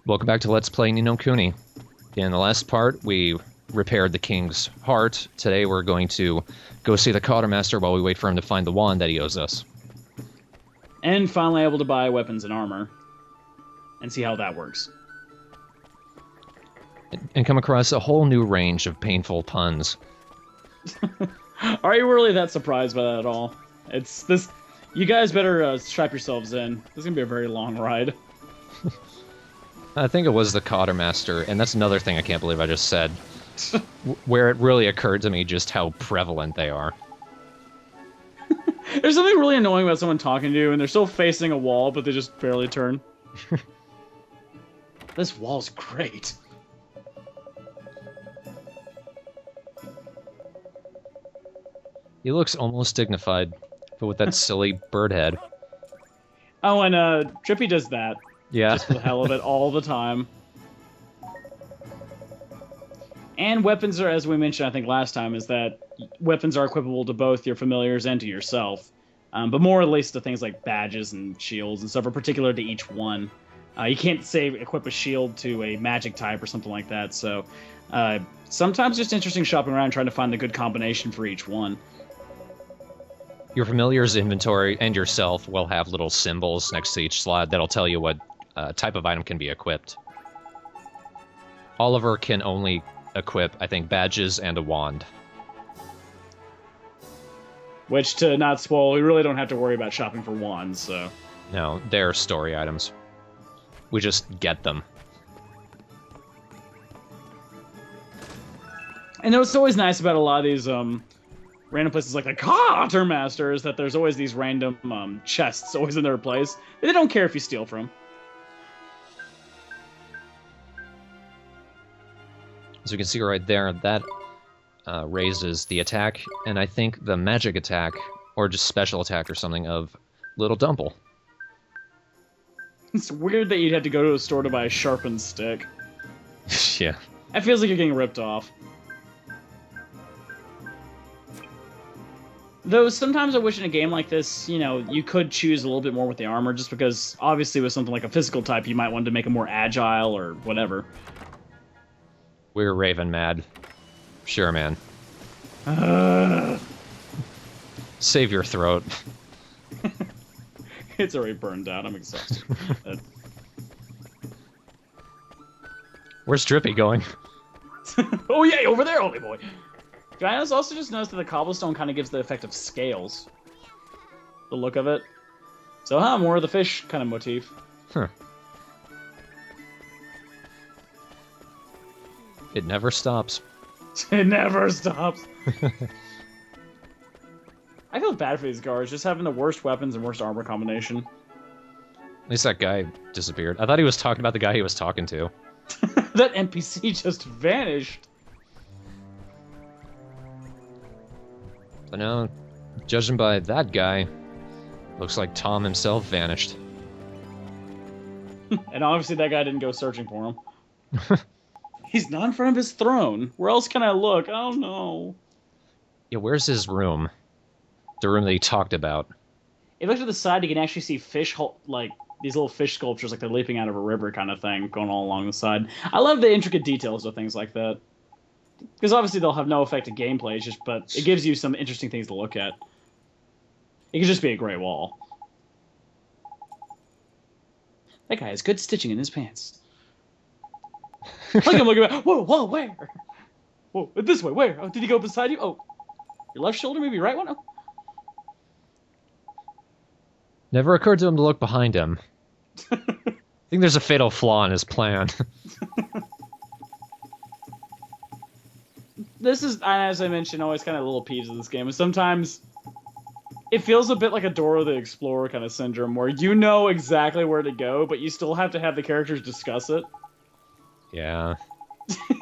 Welcome back to Let's Play Ni no Kuni. In the last part, we repaired the king's heart. Today we're going to go see the quartermaster while we wait for him to find the wand that he owes us. And finally able to buy weapons and armor. And see how that works. And come across a whole new range of painful puns. Are you really that surprised by that at all? It's this... You guys better strap yourselves in. This is going to be a very long ride. I think it was the quartermaster, and that's another thing I can't believe I just said. Where it really occurred to me just how prevalent they are. There's something really annoying about someone talking to you, and they're still facing a wall, but they just barely turn. This wall's great. He looks almost dignified, but with that silly bird head. Oh, and Drippy does that. Yeah. Just for the hell of it, all the time. And weapons are, as we mentioned, I think last time, is that weapons are equipable to both your familiars and to yourself. But more or less to things like badges and shields and stuff are particular to each one. You can't, say, equip a shield to a magic type or something like that, so... sometimes just interesting shopping around trying to find the good combination for each one. Your familiar's inventory and yourself will have little symbols next to each slot that'll tell you what type of item can be equipped. Oliver can only equip, I think, badges and a wand. Which, to not spoil, we really don't have to worry about shopping for wands, so... No, they're story items. We just get them. And what's always nice about a lot of these random places like the quartermaster is that there's always these random chests always in their place. They don't care if you steal from. As we can see right there, that raises the attack, and I think the magic attack, or just special attack or something, of Little Dumple. It's weird that you'd have to go to a store to buy a sharpened stick. Yeah. That feels like you're getting ripped off. Though sometimes I wish in a game like this, you know, you could choose a little bit more with the armor, just because obviously with something like a physical type, you might want to make it more agile or whatever. We're Raven mad. Sure, man. Save your throat. It's already burned out. I'm exhausted. Where's Drippy going? Oh, yeah, over there, only boy. I also just noticed that the cobblestone kind of gives the effect of scales. The look of it. So, more of the fish kind of motif. Huh. It never stops. It never stops. I feel bad for these guards, just having the worst weapons and worst armor combination. At least that guy disappeared. I thought he was talking about the guy he was talking to. That NPC just vanished. But no, judging by that guy, looks like Tom himself vanished. And obviously that guy didn't go searching for him. He's not in front of his throne. Where else can I look? Oh no. Yeah, where's his room? The room that he talked about. If you look to the side, you can actually see fish, like, these little fish sculptures, like they're leaping out of a river kind of thing, going all along the side. I love the intricate details of things like that. Because obviously they'll have no effect of gameplay, but it gives you some interesting things to look at. It could just be a great wall. That guy has good stitching in his pants. Look at him looking back. Whoa, whoa, where? Whoa, this way, where? Oh, did he go beside you? Oh, your left shoulder, maybe your right one? Oh. Never occurred to him to look behind him. I think there's a fatal flaw in his plan. This is, as I mentioned, always kind of little peeves of this game. And sometimes it feels a bit like a Dora the Explorer kind of syndrome, where you know exactly where to go, but you still have to have the characters discuss it. Yeah.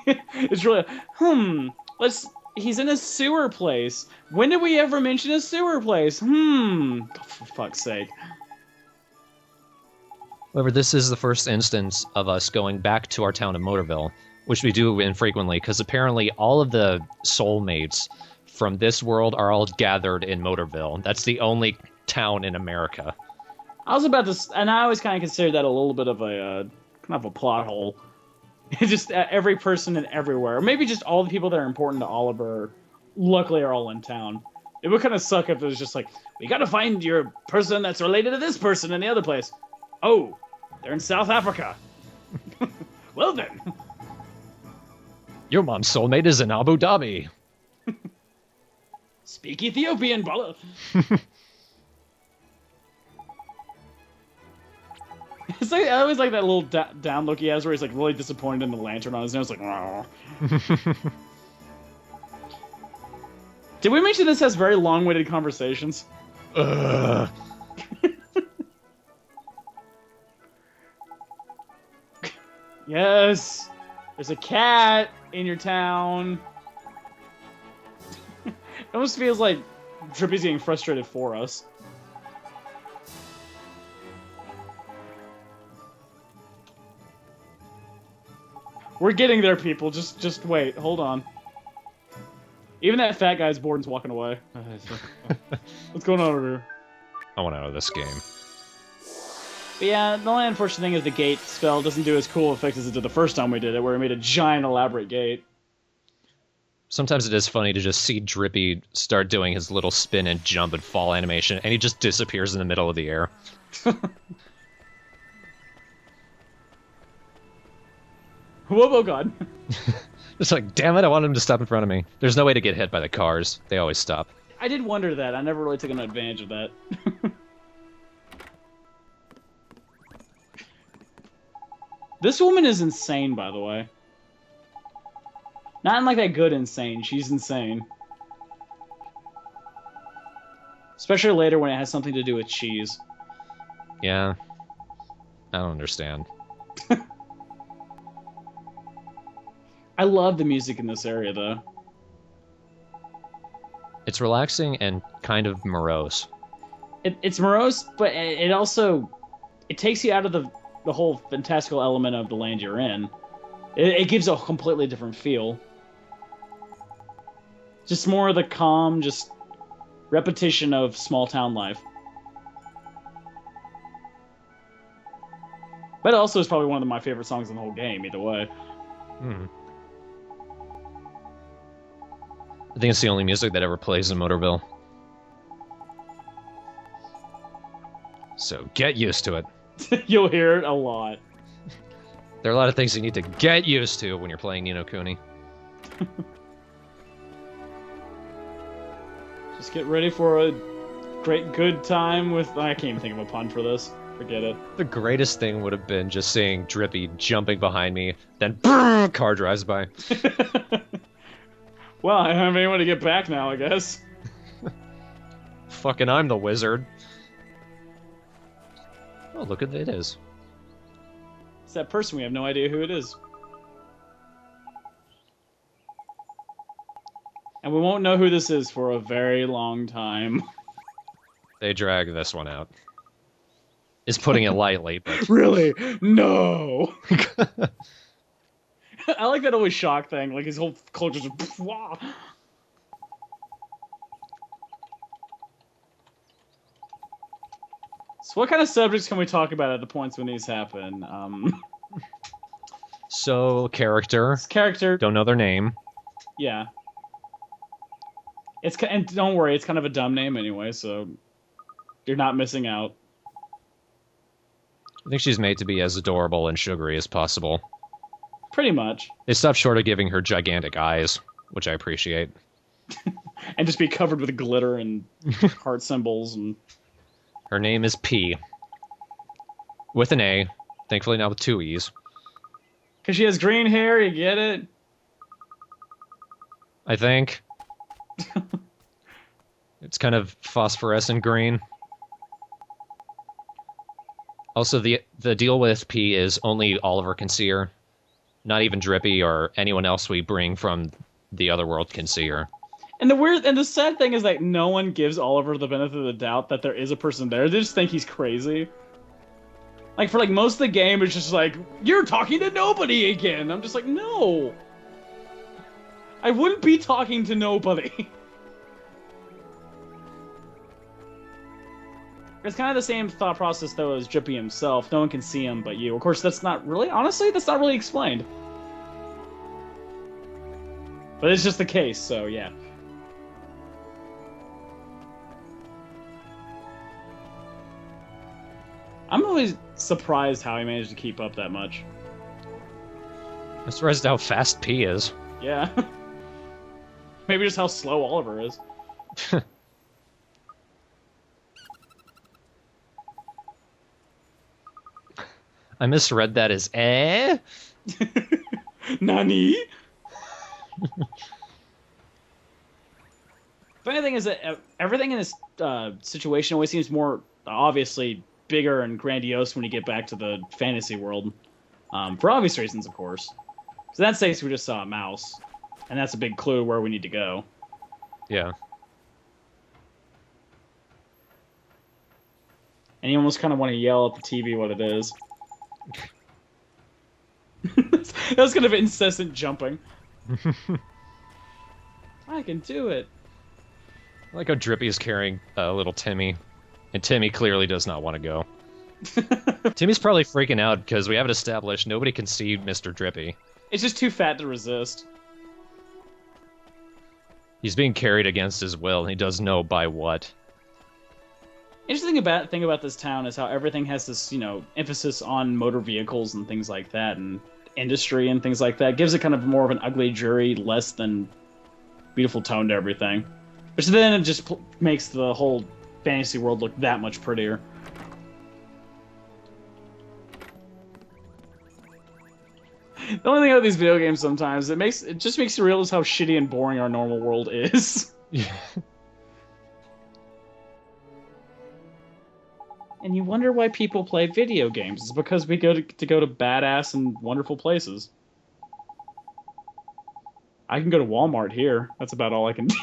It's really, he's in a sewer place. When did we ever mention a sewer place? Oh, for fuck's sake. However, this is the first instance of us going back to our town of Motorville, which we do infrequently, because apparently all of the soulmates from this world are all gathered in Motorville. That's the only town in America. I was about to, and I always kind of considered that a little bit of a kind of a plot hole. Just every person and everywhere. Or maybe just all the people that are important to Oliver, luckily, are all in town. It would kind of suck if it was just like, we gotta find your person that's related to this person in the other place. Oh, they're in South Africa. Well then. Your mom's soulmate is in Abu Dhabi. Speak Ethiopian, brother. It's like, I always like that little down look he has where he's like really disappointed in the lantern on his nose, like, oh. Did we mention this has very long-winded conversations? Yes! There's a cat in your town. It almost feels like Drippy's getting frustrated for us. We're getting there, people. Just wait. Hold on. Even that fat guy's bored and's walking away. What's going on over here? I want out of this game. But yeah, the only unfortunate thing is the gate spell doesn't do as cool effect as it did the first time we did it, where it made a giant elaborate gate. Sometimes it is funny to just see Drippy start doing his little spin and jump and fall animation, and he just disappears in the middle of the air. Whoa, oh god. It's like, damn it, I want him to stop in front of me. There's no way to get hit by the cars. They always stop. I did wonder that. I never really took an advantage of that. This woman is insane, by the way. Not in like that good insane. She's insane. Especially later when it has something to do with cheese. Yeah. I don't understand. I love the music in this area, though. It's relaxing and kind of morose. It's morose, but it also... It takes you out of the whole fantastical element of the land you're in. It gives a completely different feel. Just more of the calm, just repetition of small town life. But it also is probably one of my favorite songs in the whole game, either way. Hmm. I think it's the only music that ever plays in Motorville. So get used to it. You'll hear it a lot. There are a lot of things you need to get used to when you're playing Ni no Kuni. Just get ready for a great good time with... I can't even think of a pun for this. Forget it. The greatest thing would have been just seeing Drippy jumping behind me, then car drives by. Well, I don't have anyone to get back now, I guess. Fucking I'm the wizard. Oh, look at it is. It's that person, we have no idea who it is. And we won't know who this is for a very long time. They drag this one out. Is putting it lightly, but... Really? No! I like that always shock thing, like his whole culture just... Wah. So what kind of subjects can we talk about at the points when these happen? So, character. Character. Don't know their name. Yeah. And don't worry, it's kind of a dumb name anyway, so you're not missing out. I think she's made to be as adorable and sugary as possible. Pretty much. They stopped short of giving her gigantic eyes, which I appreciate. And just be covered with glitter and heart symbols and... Her name is P. With an A. Thankfully not with two E's. Because she has green hair, you get it? I think. It's kind of phosphorescent green. Also, the deal with P is only Oliver can see her. Not even Drippy or anyone else we bring from the other world can see her. And the sad thing is that no one gives Oliver the benefit of the doubt that there is a person there. They just think he's crazy. Like, for like most of the game, it's just like, you're talking to nobody again. I'm just like, no. I wouldn't be talking to nobody. It's kind of the same thought process though as Drippy himself. No one can see him but you. Of course, that's not really, honestly, that's not really explained. But it's just the case, so yeah. I'm always surprised how he managed to keep up that much. I'm surprised how fast P is. Yeah. Maybe just how slow Oliver is. I misread that as eh? Nani? Funny thing is that everything in this situation always seems more obviously bigger and grandiose when you get back to the fantasy world. For obvious reasons, of course. So in that case, we just saw a mouse. And that's a big clue where we need to go. Yeah. And you almost kind of want to yell at the TV what it is. That was kind of incessant jumping. I can do it. I like how Drippy is carrying little Timmy, and Timmy clearly does not want to go. Timmy's probably freaking out because we haven't established nobody can see Mr. Drippy. It's just too fat to resist. He's being carried against his will, and he doesn't know by what. Interesting thing about this town is how everything has this, you know, emphasis on motor vehicles and things like that, and industry and things like that. Gives it kind of more of an ugly jury, less than beautiful tone to everything. Which then it just makes the whole fantasy world look that much prettier. The only thing about these video games sometimes, it just makes you realize how shitty and boring our normal world is. Yeah. And you wonder why people play video games. It's because we go to go to badass and wonderful places. I can go to Walmart here. That's about all I can do.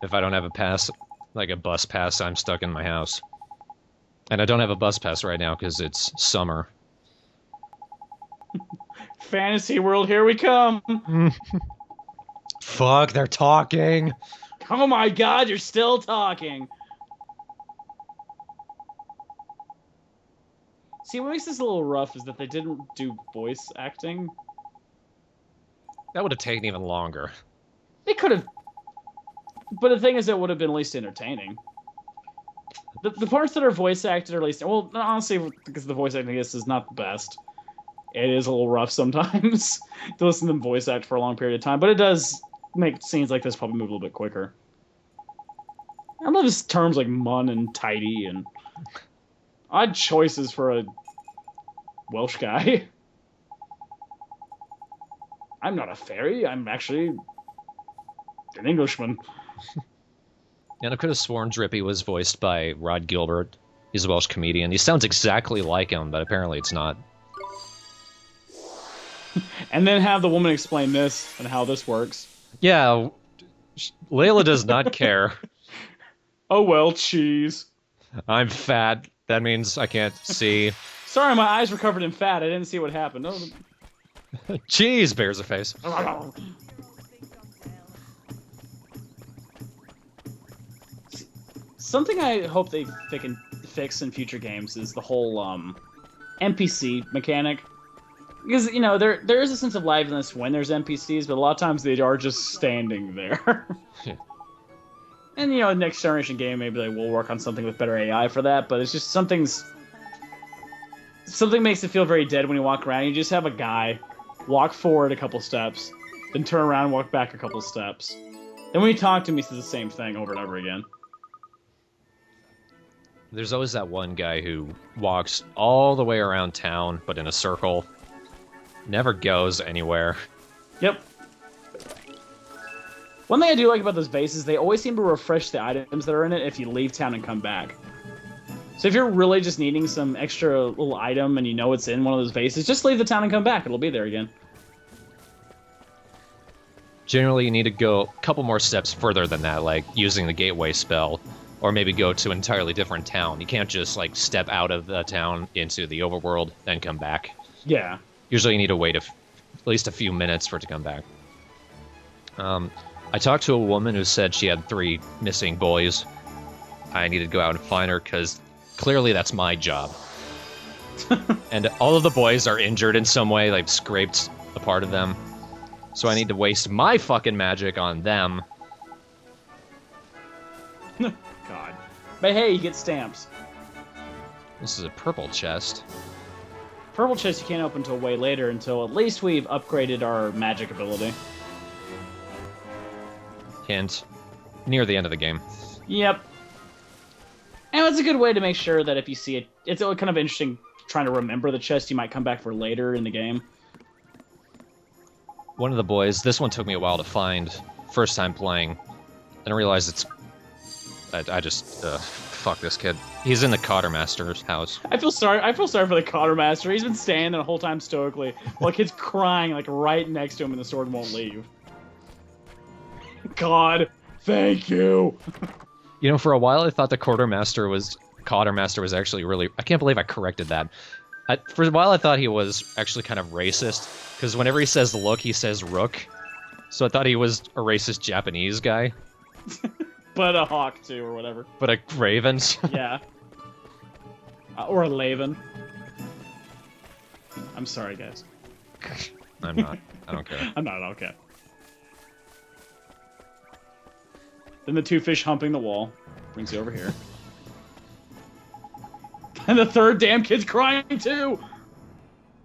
If I don't have a pass, like a bus pass, I'm stuck in my house. And I don't have a bus pass right now because it's summer. Fantasy world, here we come. Fuck, they're talking. Oh my god, you're still talking. See, what makes this a little rough is that they didn't do voice acting. That would have taken even longer. They could have. But the thing is, it would have been at least entertaining. The parts that are voice acted are at least... Well, honestly, because the voice acting is not the best. It is a little rough sometimes to listen to them voice act for a long period of time. But it does make scenes like this probably move a little bit quicker. I love his terms like mun and tidy and odd choices for a Welsh guy. I'm not a fairy. I'm actually an Englishman. And I could have sworn Drippy was voiced by Rod Gilbert. He's a Welsh comedian. He sounds exactly like him, but apparently it's not. And then have the woman explain this and how this works. Yeah, Layla does not care. Oh well, cheese. I'm fat. That means I can't see. Sorry, my eyes were covered in fat. I didn't see what happened. Oh. Cheese bears a face. Something I hope they can fix in future games is the whole NPC mechanic. Because, you know, there is a sense of liveliness when there's NPCs, but a lot of times they are just standing there. Yeah. And, you know, next generation game, maybe they will work on something with better AI for that, but it's just something makes it feel very dead when you walk around. You just have a guy walk forward a couple steps, then turn around and walk back a couple steps. Then when you talk to him, he says the same thing over and over again. There's always that one guy who walks all the way around town, but in a circle. Never goes anywhere. Yep. One thing I do like about those bases, they always seem to refresh the items that are in it if you leave town and come back. So if you're really just needing some extra little item and you know it's in one of those bases, just leave the town and come back. It'll be there again. Generally, you need to go a couple more steps further than that, like using the gateway spell, or maybe go to an entirely different town. You can't just, like, step out of the town into the overworld, then come back. Yeah. Usually you need to wait at least a few minutes for it to come back. I talked to a woman who said she had 3 missing boys. I need to go out and find her, because clearly that's my job. And all of the boys are injured in some way, like scraped a part of them. So I need to waste my fucking magic on them. God. But hey, you get stamps. This is a purple chest. Purple chest you can't open until way later, until at least we've upgraded our magic ability. Hint. Near the end of the game. Yep. And it's a good way to make sure that if you see it, it's kind of interesting trying to remember the chest you might come back for later in the game. One of the boys, this one took me a while to find, first time playing. And I realized it's... I just... fuck this kid. He's in the Cottermaster's house. I feel sorry for the Cottermaster. He's been standing there the whole time stoically, while the kid's crying like right next to him and the sword won't leave. God, thank you! You know, for a while I thought the Cottermaster was actually really... I can't believe I corrected that. For a while I thought he was actually kind of racist, because whenever he says look, he says rook. So I thought he was a racist Japanese guy. But a hawk, too, or whatever. But a raven. Yeah. Or a laven. I'm sorry, guys. I'm not. I don't care. I'm not, okay. Then the 2 fish humping the wall brings you over here. And the 3rd damn kid's crying, too!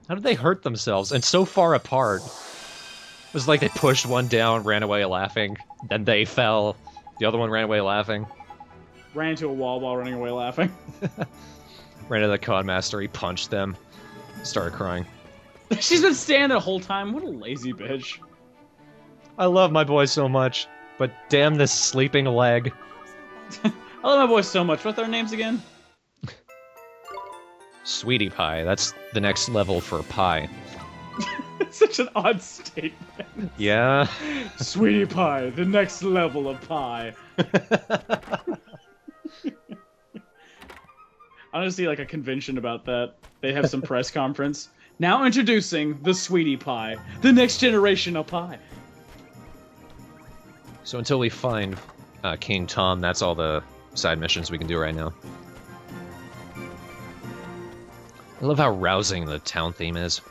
How did they hurt themselves? And so far apart. It was like they pushed one down, ran away laughing, then they fell. The other one ran away laughing. Ran into a wall while running away laughing. Ran into the Codmaster, he punched them. Started crying. She's been standing the whole time. What a lazy bitch. I love my boy so much, but damn this sleeping leg. I love my boys so much. What's their names again? Sweetie Pie, that's the next level for pie. Such an odd statement. Yeah. Sweetie Pie, the next level of pie. I want to see like a convention about that. They have some press conference. Now introducing the Sweetie Pie, the next generation of pie. So until we find King Tom, that's all the side missions we can do right now. I love how rousing the town theme is.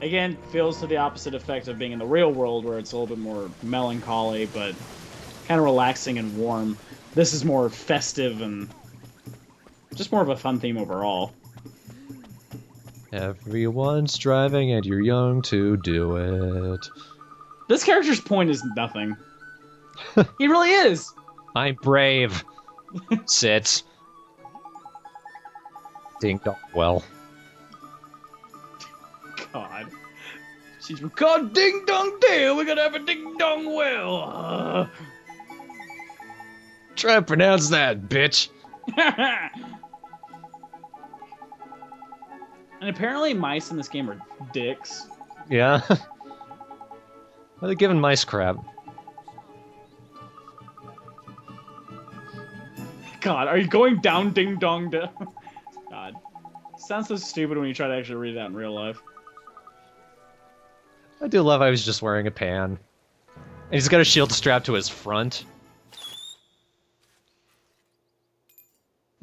Again, feels to the opposite effect of being in the real world, where it's a little bit more melancholy, but kind of relaxing and warm. This is more festive and just more of a fun theme overall. Everyone's driving and you're young to do it. This character's point is nothing. He really is! I'm brave. Sit. Ding dong well. God. She's God ding dong deal, we're gonna have a ding dong well. Try to pronounce that, bitch. And apparently mice in this game are dicks. Yeah. Well, they're giving mice crap. God, are you going down ding dong down? God. Sounds so stupid when you try to actually read that in real life. I do love how he's just wearing a pan. And he's got a shield strapped to his front.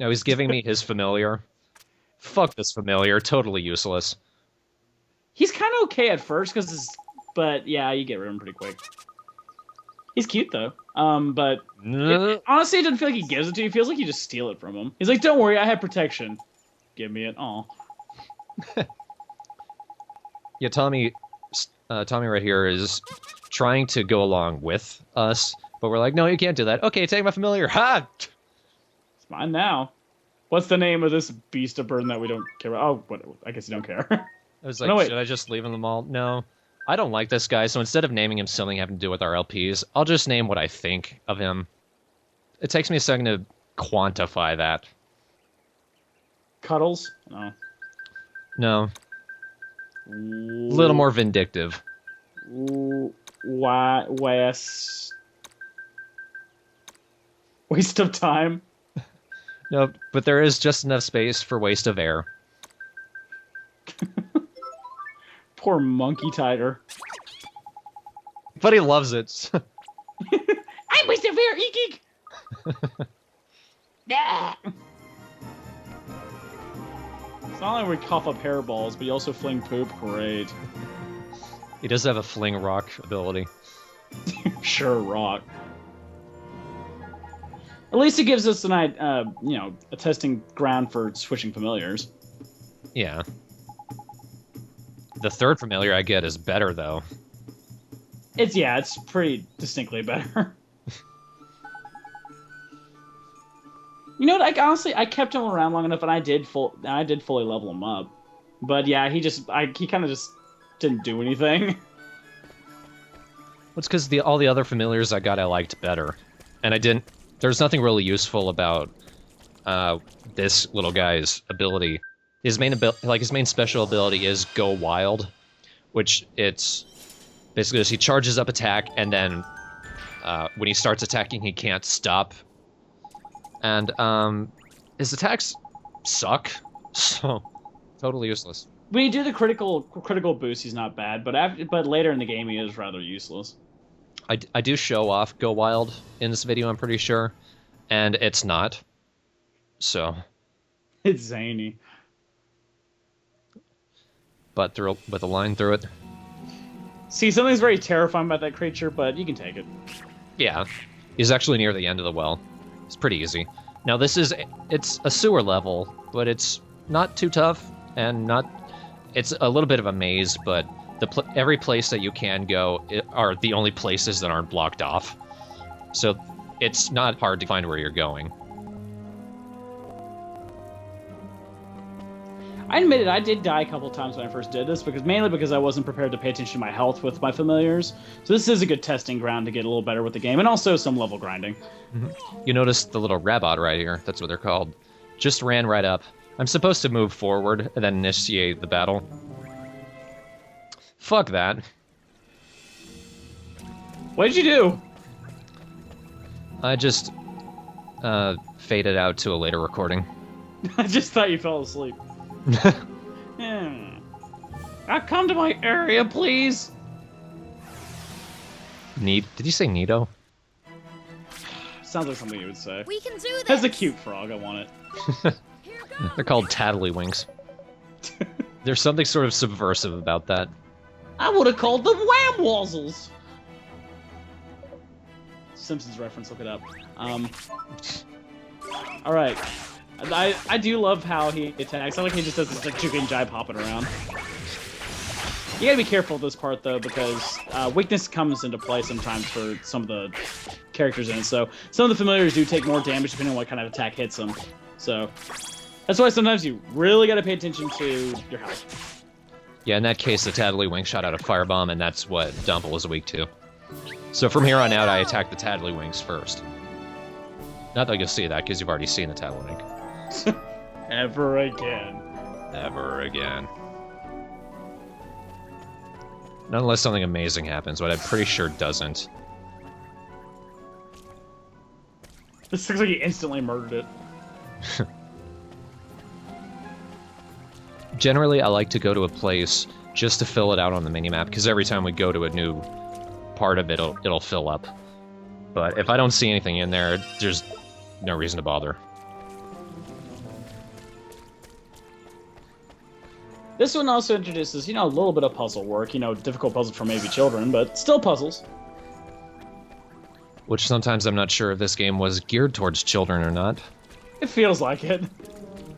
Now he's giving me his familiar. Fuck this familiar, totally useless. He's kind of okay at first, but yeah, you get rid of him pretty quick. He's cute though. But honestly, it doesn't feel like he gives it to you. It feels like you just steal it from him. He's like, "Don't worry, I have protection. Give me it." Aw. Yeah, Tommy right here is trying to go along with us, but we're like, no, you can't do that. Okay, take my familiar. Ha! It's mine now. What's the name of this beast of burden that we don't care about? Oh, what? I guess you don't care. I was like, no, should I just leave them all? No. I don't like this guy, so instead of naming him something having to do with our LPs, I'll just name what I think of him. It takes me a second to quantify that. Cuddles? No. No. A little more vindictive. Waste of time? No, but there is just enough space for waste of air. Poor monkey tiger. But he loves it. I'm Mr. Bear, eek eek. Yeah. It's not like we cough up hairballs, but you also fling poop. Great. He does have a fling rock ability. Sure, rock. At least it gives us a testing ground for switching familiars. Yeah. The third familiar I get is better, though. It's pretty distinctly better. You know what? I kept him around long enough, and I did fully level him up. But yeah, he kind of just didn't do anything. It's because all the other familiars I got I liked better, and I didn't. There's nothing really useful about this little guy's ability. His main special ability is Go Wild, which it's basically just he charges up attack, and then when he starts attacking, he can't stop. And his attacks suck, so totally useless. When you do the critical boost, he's not bad, but later in the game, he is rather useless. I do show off Go Wild in this video, I'm pretty sure, and it's not. So. It's zany. But with a line through it. See, something's very terrifying about that creature, but you can take it. Yeah. He's actually near the end of the well. It's pretty easy. Now it's a sewer level, but it's not too tough, and it's a little bit of a maze, but every place that you can go are the only places that aren't blocked off. So it's not hard to find where you're going. I admit it, I did die a couple times when I first did this, mainly because I wasn't prepared to pay attention to my health with my familiars. So this is a good testing ground to get a little better with the game, and also some level grinding. Mm-hmm. You notice the little rabot right here, that's what they're called. Just ran right up. I'm supposed to move forward and then initiate the battle. Fuck that. What did you do? I just faded out to a later recording. I just thought you fell asleep. Come to my area, please. Did you say Nito? Sounds like something you would say. We can do this. That's a cute frog. I want it. They're called Taddlywinks. There's something sort of subversive about that. I would have called them Whamwazzles. Simpsons reference. Look it up. All right. I do love how he attacks. I like he just does this like juke and jive hopping around. You gotta be careful with this part though, because weakness comes into play sometimes for some of the characters in it. So some of the familiars do take more damage depending on what kind of attack hits them. So that's why sometimes you really gotta pay attention to your health. Yeah, in that case, the Taddlywink shot out a firebomb, and that's what Dumple was weak to. So from here on out, I attack the Taddlywinks first. Not that you'll see that, because you've already seen the Taddlywink. Ever again. Never again. Not unless something amazing happens, but I'm pretty sure doesn't. This looks like he instantly murdered it. Generally, I like to go to a place just to fill it out on the minimap, because every time we go to a new part of it, it'll fill up. But if I don't see anything in there, there's no reason to bother. This one also introduces, a little bit of puzzle work. Difficult puzzles for maybe children, but still puzzles. Which sometimes I'm not sure if this game was geared towards children or not. It feels like it.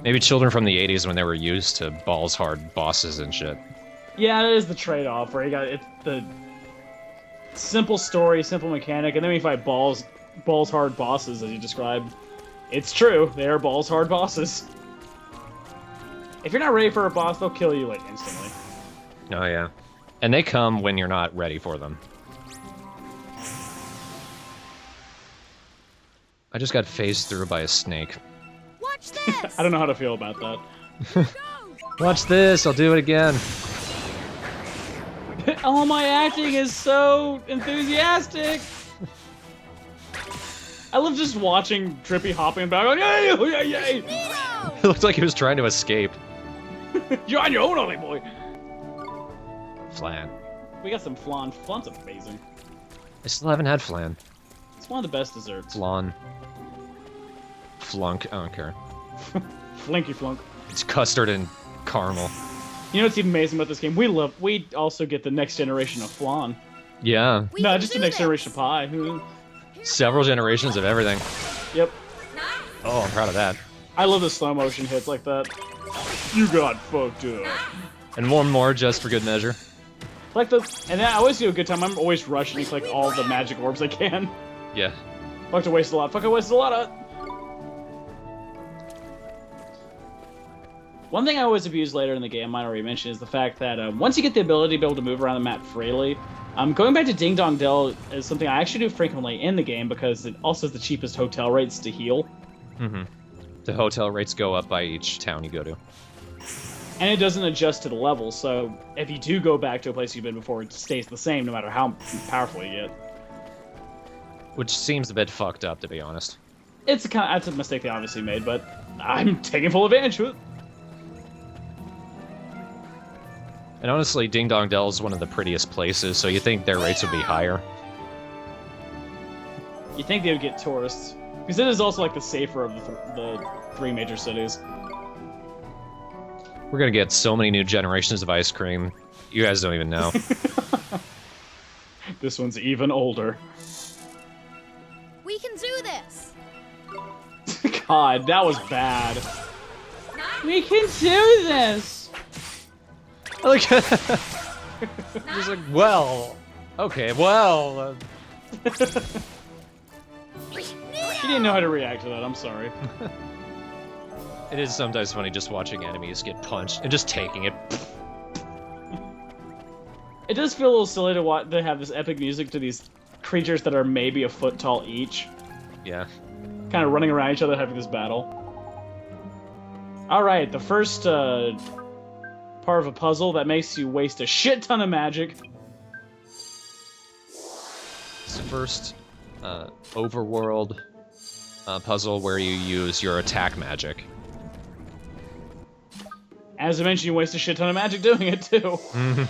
Maybe children from the 80s when they were used to balls-hard bosses and shit. Yeah, it is the trade-off, where you got the simple story, simple mechanic, and then we fight balls-hard bosses, as you described. It's true, they are balls-hard bosses. If you're not ready for a boss, they'll kill you, instantly. Oh, yeah. And they come when you're not ready for them. I just got phased through by a snake. Watch this. I don't know how to feel about that. Watch this, I'll do it again. Oh, my acting is so enthusiastic. I love just watching Drippy hopping about, going, yay, yay, yay. It looked like he was trying to escape. You're on your own, only boy. Flan. We got some flan. Flan's amazing. I still haven't had flan. It's one of the best desserts. Flan. Flunk. I don't care. Flinky flunk. It's custard and caramel. You know what's even amazing about this game? We also get the next generation of flan. Yeah. No, just the next generation of pie. Several generations of everything. Yep. Oh, I'm proud of that. I love the slow motion hits like that. You got fucked up. And one more just for good measure. Like and I always do a good time. I'm always rushing to collect all the magic orbs I can. Yeah. Fuck, I wasted a lot. Fuck, I wasted a lot of. One thing I always abuse later in the game, I might already mention, is the fact that once you get the ability to be able to move around the map freely, going back to Ding Dong Dell is something I actually do frequently in the game because it also has the cheapest hotel rates to heal. Mm-hmm. The hotel rates go up by each town you go to. And it doesn't adjust to the level, so if you do go back to a place you've been before, it stays the same no matter how powerful you get. Which seems a bit fucked up, to be honest. That's a mistake they obviously made, but I'm taking full advantage of it. And honestly, Ding Dong Dell is one of the prettiest places, so you think their rates would be higher. You think they would get tourists. Because it is also like the safer of the three major cities. We're gonna get so many new generations of ice cream. You guys don't even know. This one's even older. We can do this. God, that was bad. We can do this. I like just like, well, okay, well. He didn't know how to react to that. I'm sorry. It is sometimes funny just watching enemies get punched and just taking it. It does feel a little silly to have this epic music to these creatures that are maybe a foot tall each. Yeah. Kind of running around each other having this battle. Alright, the first part of a puzzle that makes you waste a shit ton of magic. It's the first overworld puzzle where you use your attack magic. As I mentioned, you waste a shit ton of magic doing it, too. Mm-hmm.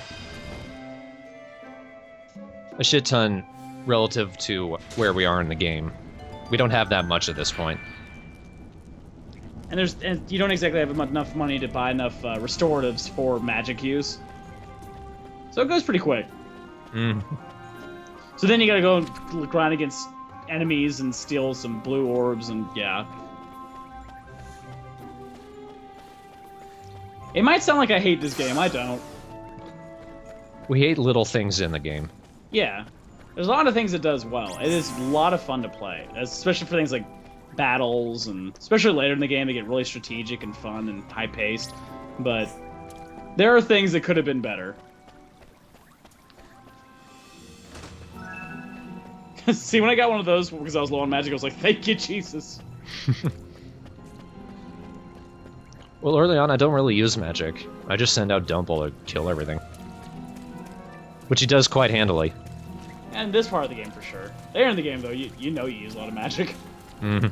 A shit ton relative to where we are in the game. We don't have that much at this point. And you don't exactly have enough money to buy enough restoratives for magic use. So it goes pretty quick. Mm. So then you gotta go grind against enemies and steal some blue orbs, and yeah. It might sound like I hate this game, I don't. We hate little things in the game. Yeah. There's a lot of things it does well. It is a lot of fun to play, especially for things like battles, and especially later in the game they get really strategic and fun and high-paced. But there are things that could have been better. See, when I got one of those because I was low on magic, I was like, thank you, Jesus. Well, early on, I don't really use magic. I just send out Dumble to kill everything. Which he does quite handily. And this part of the game, for sure. Later in the game, though, you know you use a lot of magic. Mm-hmm.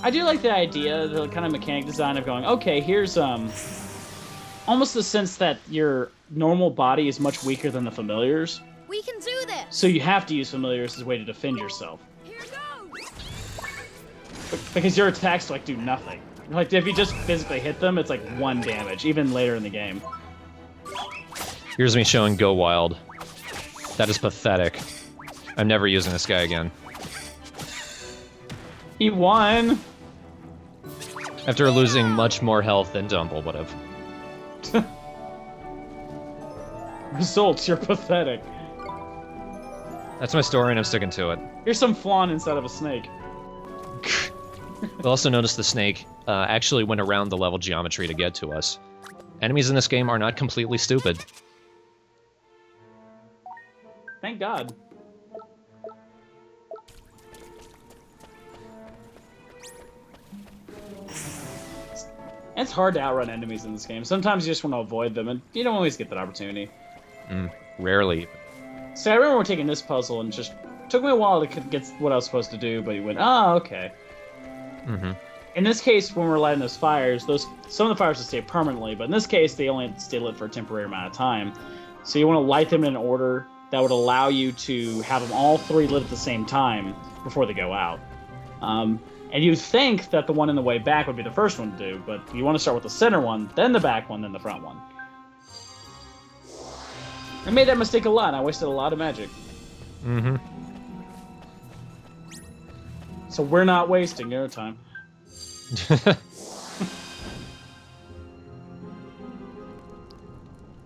I do like the idea, the kind of mechanic design of going, okay, here's, almost the sense that your normal body is much weaker than the familiars. We can do this. So you have to use familiars as a way to defend yourself. Here goes. Because your attacks, like, do nothing. Like, if you just physically hit them, it's like 1 damage, even later in the game. Here's me showing Go Wild. That is pathetic. I'm never using this guy again. He won! After losing much more health than Dumble would have. Results, you're pathetic. That's my story and I'm sticking to it. Here's some flan inside of a snake. You'll also notice the snake actually went around the level geometry to get to us. Enemies in this game are not completely stupid. Thank God. It's hard to outrun enemies in this game. Sometimes you just want to avoid them, and you don't always get that opportunity. Rarely. So I remember taking this puzzle, and just took me a while to get what I was supposed to do, but he went, oh, okay. Mm-hmm. In this case, when we're lighting those fires, some of the fires will stay permanently, but in this case, they only stay lit for a temporary amount of time. So you want to light them in an order that would allow you to have them all three lit at the same time before they go out. And you'd think that the one in the way back would be the first one to do, but you want to start with the center one, then the back one, then the front one. I made that mistake a lot, and I wasted a lot of magic. Mm-hmm. So we're not wasting your time.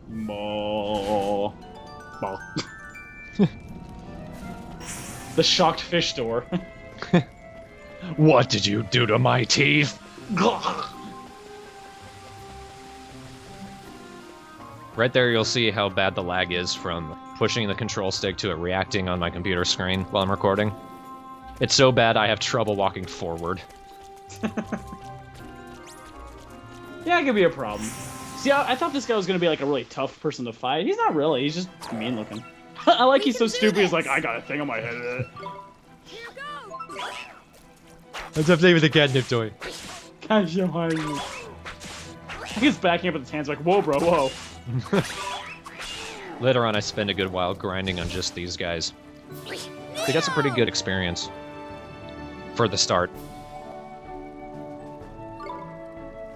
Ball. Ball. The shocked fish door. What did you do to my teeth? Right there, you'll see how bad the lag is from pushing the control stick to it reacting on my computer screen while I'm recording. It's so bad I have trouble walking forward. Yeah, it could be a problem. See, I thought this guy was going to be like a really tough person to fight. He's not really. He's just mean looking. I like he's so stupid. He's like, I got a thing on my head. Here goes. Let's have David the catnip toy. God, so hard. He's backing up with his hands like, whoa, bro, whoa. Later on, I spend a good while grinding on just these guys. They got some pretty good experience for the start.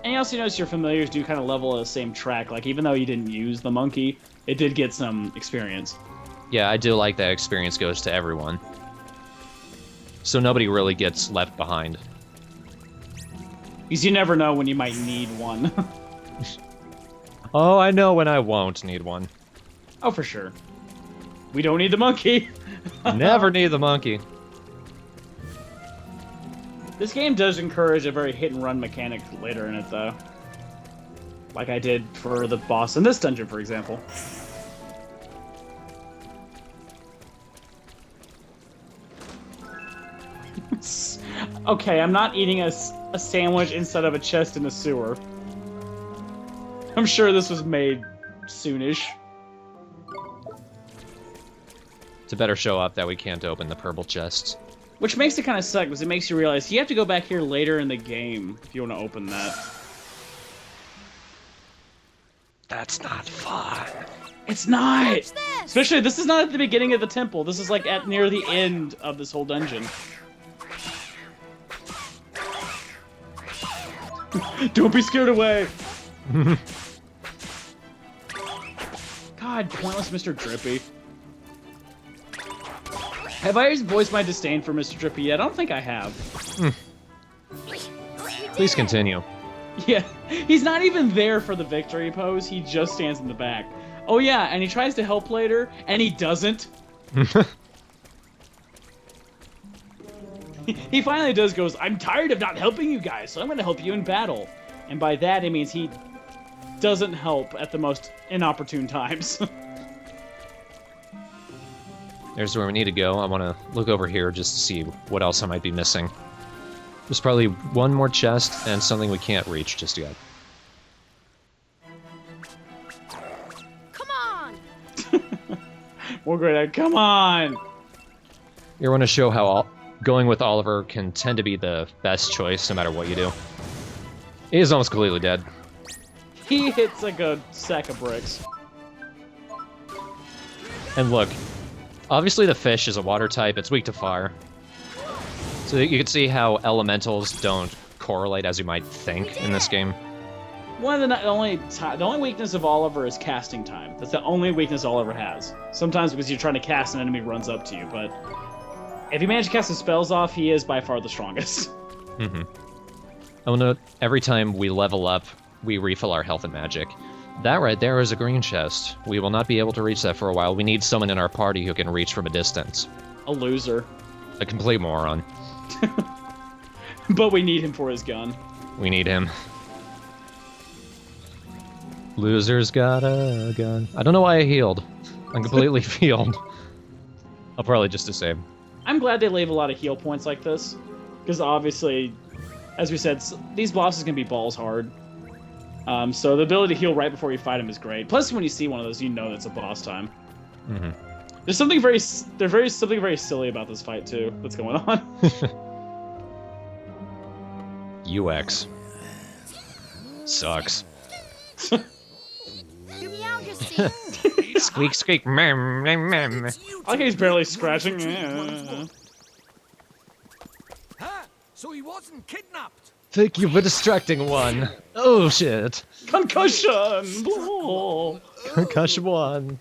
And you also notice your familiars do kind of level at the same track. Like, even though you didn't use the monkey, it did get some experience. Yeah, I do like that experience goes to everyone. So nobody really gets left behind. Because you never know when you might need one. Oh, I know when I won't need one. Oh, for sure. We don't need the monkey. Never need the monkey. This game does encourage a very hit-and-run mechanic later in it, though. Like I did for the boss in this dungeon, for example. Okay, I'm not eating a sandwich inside of a chest in a sewer. I'm sure this was made soonish. To better show up that we can't open the purple chests. Which makes it kind of suck, because it makes you realize you have to go back here later in the game if you want to open that. That's not fun. It's not! Watch this. Especially, this is not at the beginning of the temple. This is like at near the end of this whole dungeon. Don't be scared away! God, pointless Mr. Drippy. Have I voiced my disdain for Mr. Drippy yet? I don't think I have. Please continue. Yeah, he's not even there for the victory pose. He just stands in the back. Oh yeah, and he tries to help later, and he doesn't. He finally goes, I'm tired of not helping you guys, so I'm going to help you in battle. And by that, it means he doesn't help at the most inopportune times. There's where we need to go. I want to look over here just to see what else I might be missing. There's probably one more chest and something we can't reach just yet. Come on. More great. Come on. You want to show how going with Oliver can tend to be the best choice no matter what you do. He is almost completely dead. He hits like a sack of bricks. And look, obviously the fish is a water type, it's weak to fire. So you can see how elementals don't correlate as you might think in this game. The only weakness of Oliver is casting time. That's the only weakness Oliver has. Sometimes because you're trying to cast an enemy runs up to you, but if you manage to cast his spells off, he is by far the strongest. Mm-hmm. Oh no, every time we level up, we refill our health and magic. That right there is a green chest. We will not be able to reach that for a while. We need someone in our party who can reach from a distance. A loser. A complete moron. But we need him for his gun. We need him. Loser's got a gun. I don't know why I healed. I'm completely healed. I'll probably just disable. I'm glad they leave a lot of heal points like this. Because obviously, as we said, these bosses can be balls hard. So the ability to heal right before you fight him is great. Plus, when you see one of those, you know it's a boss time. Mm-hmm. There's something something very silly about this fight too that's going on. UX. Sucks. To be out to sea. Squeak, squeak, mem, mem, mem. I like he's barely scratching. Huh? So he wasn't kidnapped? Thank you for distracting one. Oh shit. Concussion! Blah. Concussion one.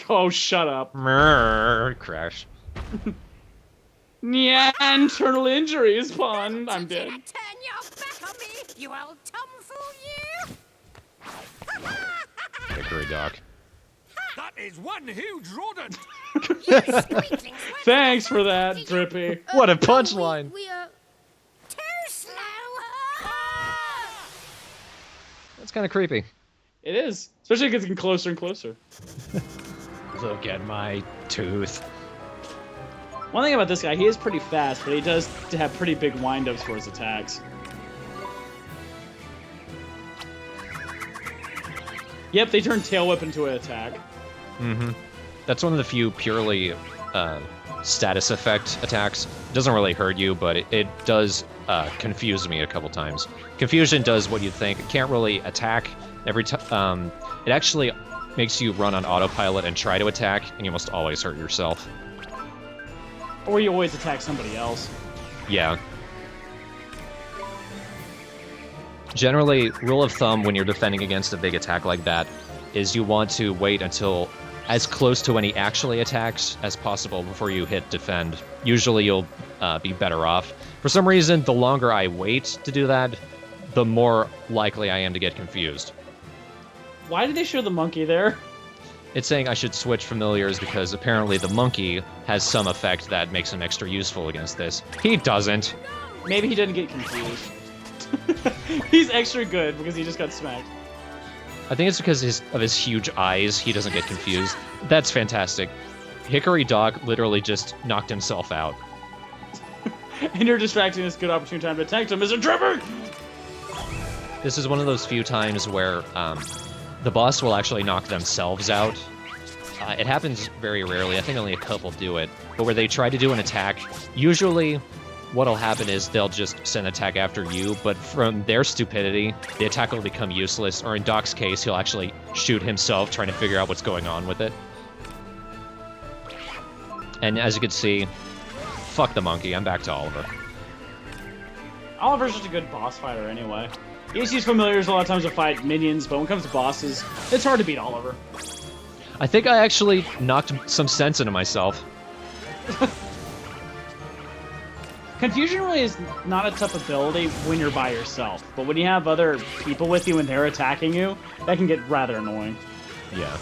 Oh, shut up. Crash. Yeah, internal injuries, pun. I'm dead. Turn your back on me, you old tomfool, you! Hickory Dock. That is one huge rodent. You squeaklings, what Thanks for that, Drippy. What a punchline. We are too slow. That's kind of creepy. It is. Especially if it's getting closer and closer. Look at my tooth. One thing about this guy, he is pretty fast, but he does have pretty big windups for his attacks. Yep, they turn tail whip into an attack. Mm-hmm. That's one of the few purely status effect attacks. It doesn't really hurt you, but it does confuse me a couple times. Confusion does what you'd think. It can't really attack every time. It actually makes you run on autopilot and try to attack, and you almost always hurt yourself. Or you always attack somebody else. Yeah. Generally, rule of thumb when you're defending against a big attack like that is you want to wait until as close to when he actually attacks as possible before you hit defend. Usually you'll be better off. For some reason, the longer I wait to do that, the more likely I am to get confused. Why did they show the monkey there? It's saying I should switch familiars because apparently the monkey has some effect that makes him extra useful against this. He doesn't. Maybe he didn't get confused. He's extra good because he just got smacked. I think it's because of his huge eyes, he doesn't get confused. That's fantastic. Hickory Dock literally just knocked himself out. And you're distracting this good opportune time to attack him, Mr. Trevor! This is one of those few times where the boss will actually knock themselves out. It happens very rarely, I think only a couple do it, but where they try to do an attack, usually what'll happen is they'll just send an attack after you, but from their stupidity, the attack will become useless, or in Doc's case, he'll actually shoot himself trying to figure out what's going on with it. And as you can see, fuck the monkey, I'm back to Oliver. Oliver's just a good boss fighter anyway. He just uses familiars a lot of times to fight minions, but when it comes to bosses, it's hard to beat Oliver. I think I actually knocked some sense into myself. Confusion really is not a tough ability when you're by yourself, but when you have other people with you and they're attacking you, that can get rather annoying. Yeah.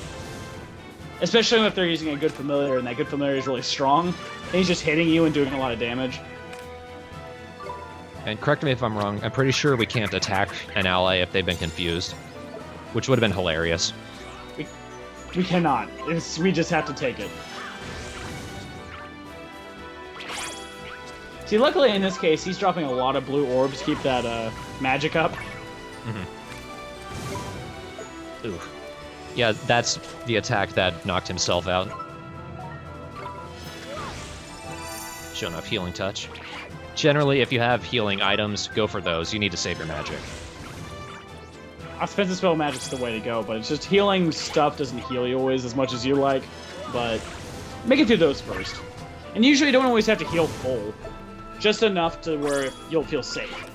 Especially if they're using a good familiar and that good familiar is really strong, and he's just hitting you and doing a lot of damage. And correct me if I'm wrong, I'm pretty sure we can't attack an ally if they've been confused, which would have been hilarious. We cannot. We just have to take it. See, luckily in this case, he's dropping a lot of blue orbs to keep that magic up. Mm-hmm. Ooh. Yeah, that's the attack that knocked himself out. Show enough healing touch. Generally, if you have healing items, go for those. You need to save your magic. Offensive spell magic's the way to go, but it's just healing stuff doesn't heal you always as much as you like, but make it through those first. And usually you don't always have to heal full. Just enough to where you'll feel safe.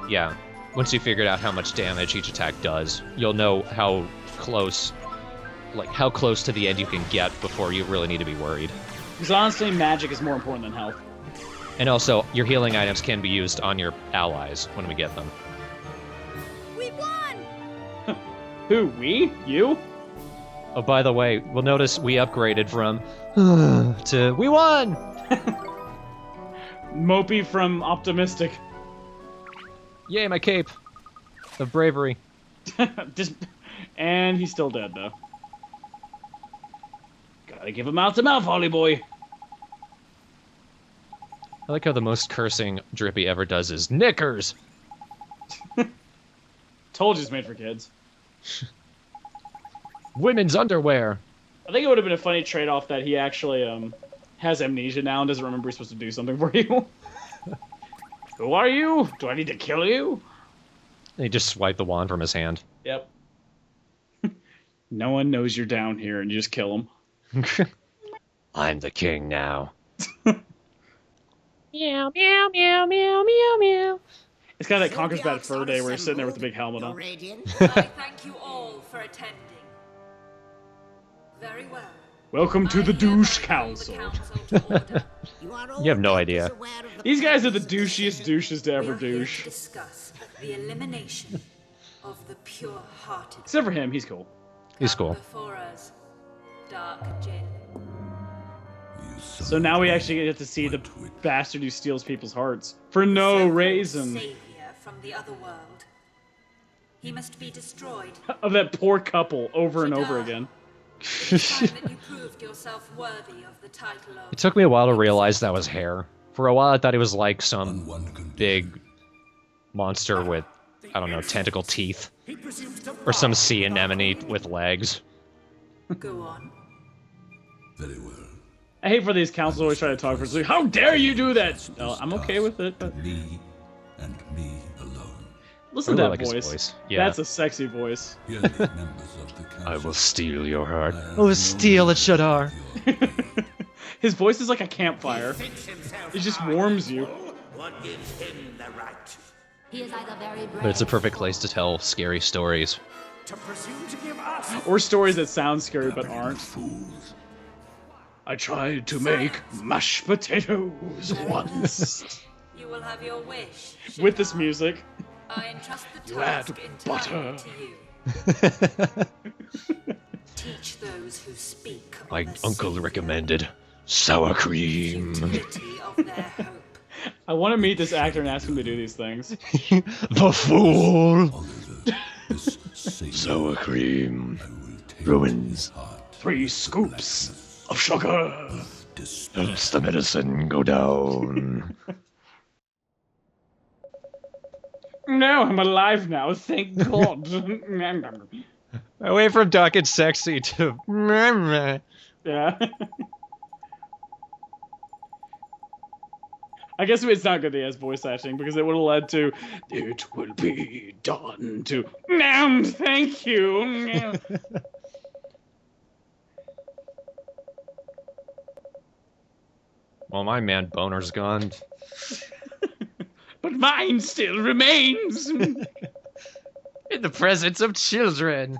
Yeah. Once you figured out how much damage each attack does, you'll know how close to the end you can get before you really need to be worried. Because honestly, magic is more important than health. And also, your healing items can be used on your allies when we get them. We won! Who, we? You? Oh, by the way, we'll notice we upgraded from to we won! Mopey from Optimistic. Yay, my cape of bravery. And he's still dead, though. Gotta give him mouth-to-mouth, Holly boy. I like how the most cursing Drippy ever does is knickers! Told you it's made for kids. Women's underwear! I think it would have been a funny trade-off that he actually has amnesia now and doesn't remember he's supposed to do something for you. Who are you? Do I need to kill you? He just swiped the wand from his hand. Yep. No one knows you're down here, and you just kill him. I'm the king now. Meow, meow, meow, meow, meow, meow. It's kind of that Conker's Bad Fur Day where he's sitting there with the big helmet on. Radiant. I thank you all for attending. Very well. Welcome to the Douche Council. You have no idea. These guys are the douchiest douches to ever douche. Discuss the elimination of the pure-hearted. Except for him, he's cool. He's cool. Before us, Dark Jin. So now we actually get to see the bastard who steals people's hearts for no reason. Savior from the other world. He must be destroyed. Of that poor couple over and over again. It's time that you proved yourself worthy of the title of. It took me a while to realize that was hair. For a while I thought it was like some big monster with, I don't know, tentacle teeth. Or some sea anemone with legs. Go on. Very well. I hate for these councils always try to talk for like, how dare you do that? No, I'm okay with it, but Me and me alone. listen to I that like his voice. voice. Yeah. That's a sexy voice. Here are the members of the council. I will steal your heart. I I will have steal no it, Shadar. His voice is like a campfire. It just warms you. What gives him the right He is either very brave But it's a perfect place to tell scary stories. to presume to give us Or stories that sound scary but aren't. Fools. I tried to make mashed potatoes once. You will have your wish. With this music. I entrust the You add task butter. entirely to you. Teach those who speak of My the uncle Savior recommended sour cream. futility of their hope. I want to meet this actor and ask him to do these things. The fool! Oliver, this same Sour cream. I will take Ruins. his heart. 3 scoops of sugar. Despair. Helps the medicine go down. No, I'm alive now, thank God. I went from dark and sexy to... Yeah. I guess it's not good that he has voice acting because it would have led to "It will be done" to thank you. Well, my man boner's gone. But mine still remains In the presence of children.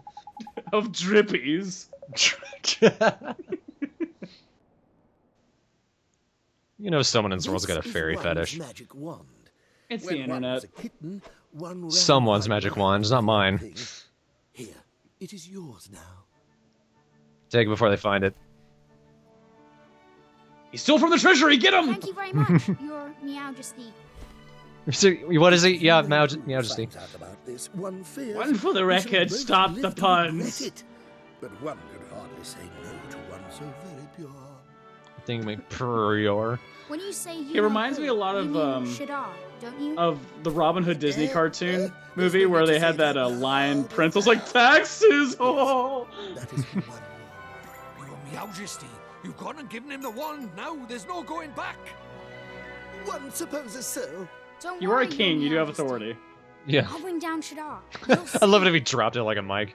of drippies. You know someone in this world's got a fairy fetish. Magic wand. It's When the one internet. was a kitten, one ran Someone's wild magic like wand, it's not mine. thing. Here, it is yours now. Take it before they find it. He's still from the treasury. Get him! Thank you very much, Your Meowjesty. So, what is he? Yeah, Majesty. Finds out about this, one fears One for the we shall record, both stop live the to puns. regret it. But one could hardly say no to one so very pure. Thing make purr. When you say you It reminds me a lot you of, mean Shadar, don't you? Of the Robin Hood Disney cartoon movie where they had that lion prince. I was like, taxes! Oh! That is one more. Your Majesty. You've gone and given him the wand now. There's no going back. One supposes so. Don't You are a worry, king, Your you do have Majesty. authority. Yeah. I'll bring down Shadar. I love it if he dropped it like a mic.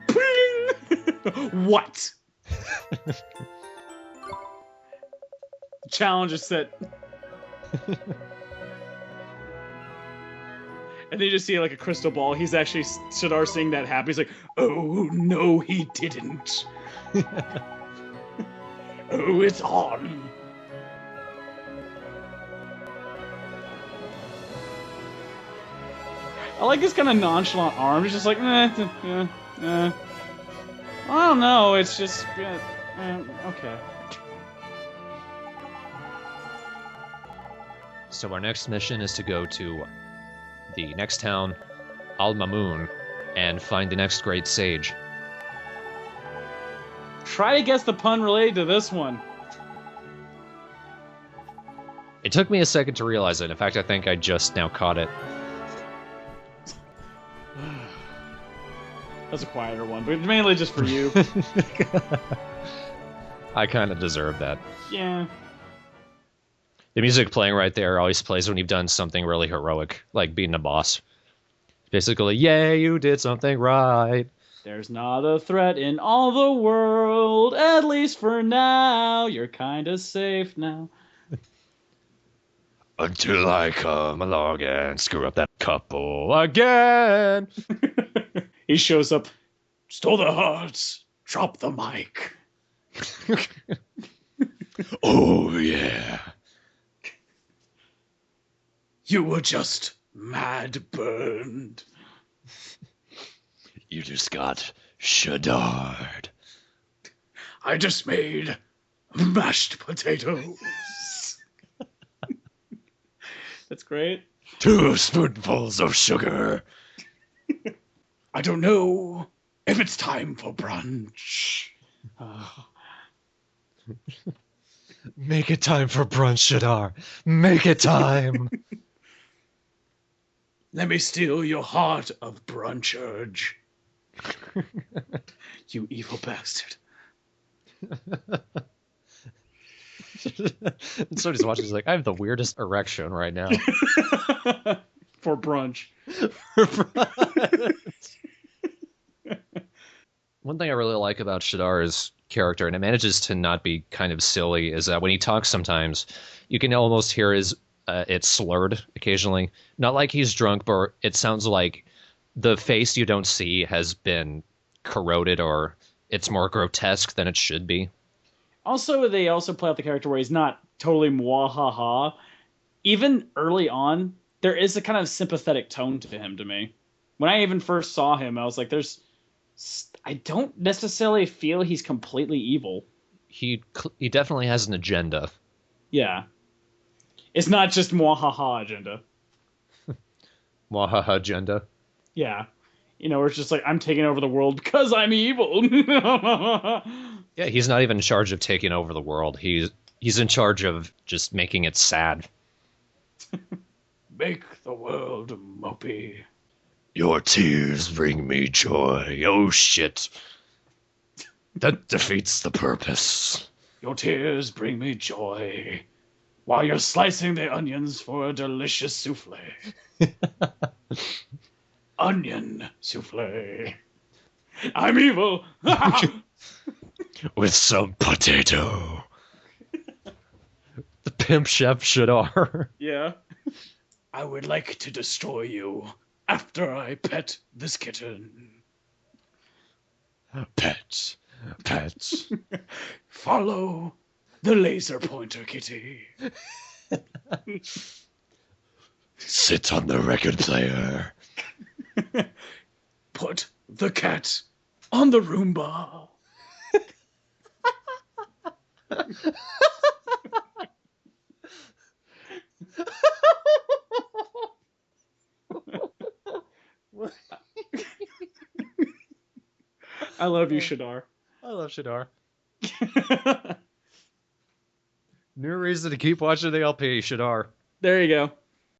Ping! What? Challenge is set. And then you just see like a crystal ball. He's actually Shadar seeing that happy. He's like, oh no, he didn't. Oh, it's on. I like his kind of nonchalant arm. He's just like, I don't know. It's just, okay. So our next mission is to go to the next town, Al Mamun, and find the next great sage. Try to guess the pun related to this one. It took me a second to realize it. In fact, I think I just now caught it. That's a quieter one, but mainly just for you. I kind of deserve that. Yeah. The music playing right there always plays when you've done something really heroic, like beating a boss. Basically, yay, you did something right. There's not a threat in all the world, at least for now. You're kinda safe now. Until I come along and screw up that couple again. He shows up, stole their hearts, drop the mic. Oh, yeah. You were just mad burned. You just got shadard. I just made mashed potatoes. That's great. 2 spoonfuls of sugar. I don't know if it's time for brunch. Make it time for brunch, Shadar. Make it time. Let me steal your heart of brunch urge. You evil bastard. So he's watching. He's like, I have the weirdest erection right now. For brunch. One thing I really like about Shadar's character, and it manages to not be kind of silly, is that when he talks sometimes, you can almost hear his it's slurred occasionally. Not like he's drunk, but it sounds like the face you don't see has been corroded, or it's more grotesque than it should be. Also, they also play out the character where he's not totally mwahaha. Even early on, there is a kind of sympathetic tone to him to me. When I even first saw him, I was like, I don't necessarily feel he's completely evil. He definitely has an agenda. Yeah. It's not just mwahaha agenda. Mwahaha agenda. Yeah. You know, it's just like, I'm taking over the world because I'm evil. Yeah, he's not even in charge of taking over the world. He's in charge of just making it sad. Make the world mopey. Your tears bring me joy. Oh shit. That defeats the purpose. Your tears bring me joy while you're slicing the onions for a delicious souffle. Onion souffle. I'm evil. With some potato. The pimp chef Shadar. Yeah. I would like to destroy you after I pet this kitten. Pet. Follow the laser pointer, kitty. Sit on the record player. Put the cat on the Roomba. I love you, Shadar. I love Shadar. New reason to keep watching the LP, Shadar. There you go.